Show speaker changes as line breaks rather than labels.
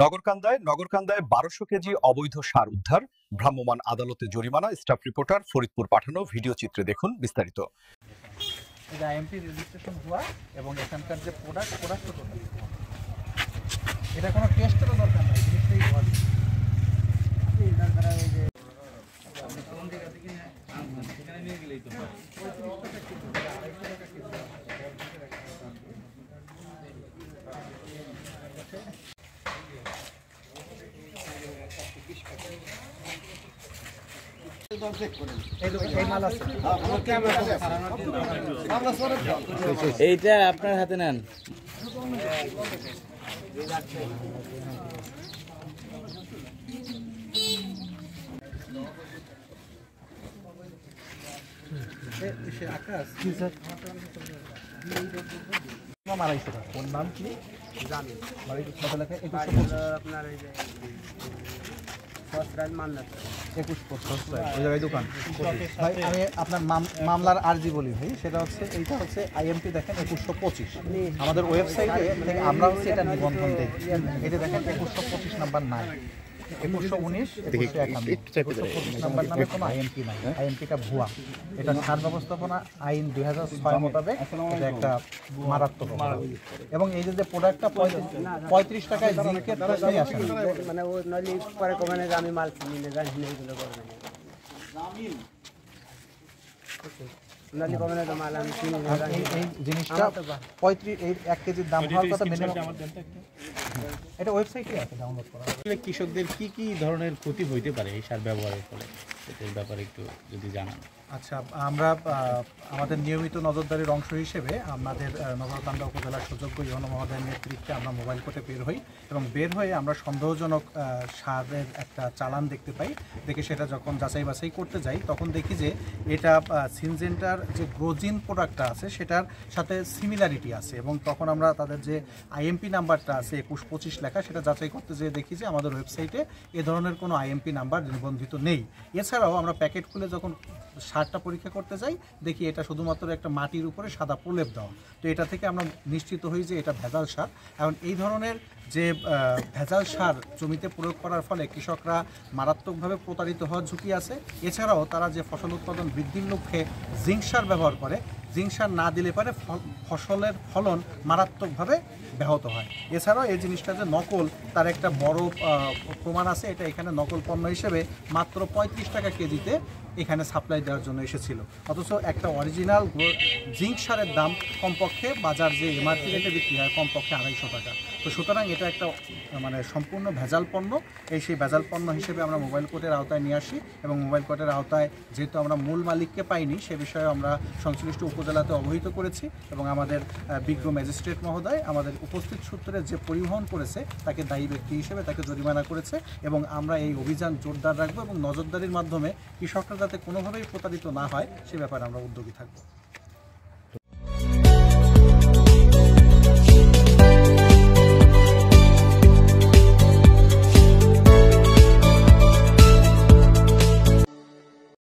নগরকান্দায় ১২০০ KG অবৈধ সার উদ্ধার, ভ্রাম্যমাণ আদালতে জরিমানা, স্টাফ রিপোর্টার ফরিদপুর পাঠানো। ভিডিও চিত্রে দেখুন বিস্তারিত।
এটা আইএমপি রেজিস্ট্রেশন হওয়া এবং এখানকার যে প্রোডাক্ট এটা কোনো টেস্টেরও দরকার নাই, জিনিসটাই হওয়া
এইটা আপনার হাতে নেন।
আকাশ মারাইছে ওর নাম কি জানি আপনার এই যে 21 দোকান। ভাই আমি আপনার মামলার আর্জি বলি ভাই, সেটা হচ্ছে এইটা হচ্ছে আইএমপি দেখেন 2125 আমাদের ওয়েবসাইটে থেকে আমরা হচ্ছে এটা নিবন্ধন দিই। এটা দেখেন 2125 নাম্বার নাই, 2119 2151 নাম্বার নামে কোনো আইএমপি নাই। আইএমপিটা ভুয়া। এটা সার ব্যবস্থাপনা আইন 2006 মোতাবেক এটা একটা মারাত্মক এবং এই যে প্রোডাক্টটা 35 টাকায় জিকের প্রশ্নই আসে মানে ও নলি পরে কমানে আমি মাল কিনে জানি না এগুলো করবে না নলি কমানে তো মাল আমি কিনে জানি এই জিনিসটা 35 এই 1 কেজির দাম হওয়ার কথা মেনে এটা ওয়েবসাইটে আছে ডাউনলোড করা।
কৃষকদের কি কি ধরনের ক্ষতি হইতে পারে এই সার ব্যবহারের ফলে, এটার ব্যাপারে একটু যদি জানান।
আচ্ছা, আমরা আমাদের নিয়মিত নজরদারির অংশ হিসেবে আমাদের নগরকান্দা উপজেলার সুযোগ্য ইউনো মহোদয়ের নেতৃত্বে আমরা মোবাইল কোর্টে বের হই এবং বের হয়ে আমরা সন্দেহজনক সারের একটা চালান দেখতে পাই। দেখে সেটা যখন যাচাই বাছাই করতে যাই তখন দেখি যে এটা সিনজেন্টার যে গ্রোজিন প্রোডাক্টটা আছে সেটার সাথে সিমিলারিটি আছে এবং তখন আমরা তাদের যে আইএমপি নাম্বারটা আছে 2125 লেখা সেটা যাচাই করতে যেয়ে দেখি যে আমাদের ওয়েবসাইটে এ ধরনের কোনো আইএমপি নাম্বার নিবন্ধিত নেই। এছাড়াও আমরা প্যাকেট খুলে যখন সারটা পরীক্ষা করতে যাই দেখি এটা শুধুমাত্র একটা মাটির উপরে সাদা প্রলেপ দেওয়া। তো এটা থেকে আমরা নিশ্চিত হই যে এটা ভেজাল সার। এখন এই ধরনের যে ভেজাল সার জমিতে প্রয়োগ করার ফলে কৃষকরা মারাত্মকভাবে প্রতারিত হওয়ার ঝুঁকি আছে। এছাড়াও তারা যে ফসল উৎপাদন বৃদ্ধির লক্ষ্যে জিঙ্ক সার ব্যবহার করে, জিঙ্ক সার না দিলে পারে ফসলের ফলন মারাত্মকভাবে ব্যাহত হয়। এছাড়াও এই জিনিসটা যে নকল তার একটা বড় প্রমাণ আছে। এটা এখানে নকল পণ্য হিসেবে মাত্র 35 টাকা কেজিতে এখানে সাপ্লাই দেওয়ার জন্য এসেছিল, অথচ একটা অরিজিনাল জিঙ্ক সারের দাম কমপক্ষে বাজার যে এমআরপি রেটে বিক্রি হয় কমপক্ষে 250 টাকা। তো সুতরাং এটা একটা মানে সম্পূর্ণ ভেজাল পণ্য। সেই ভেজাল পণ্য হিসেবে আমরা মোবাইল কোর্টের আওতায় নিয়ে আসি এবং মোবাইল কোর্টের আওতায় যেহেতু আমরা মূল মালিককে পাইনি সে বিষয়ে আমরা সংশ্লিষ্ট উপজেলাতে অবহিত করেছি এবং আমাদের বিজ্ঞ ম্যাজিস্ট্রেট মহোদয় আমাদের উপস্থিত সূত্রে যে পরিবহন করেছে তাকে দায়ী ব্যক্তি হিসেবে তাকে জরিমানা করেছে এবং আমরা এই অভিযান জোরদার রাখবো এবং নজরদারির মাধ্যমে কৃষকরা যাতে কোনোভাবেই প্রতারিত না হয় সে ব্যাপারে আমরা উদ্যোগী থাকবো।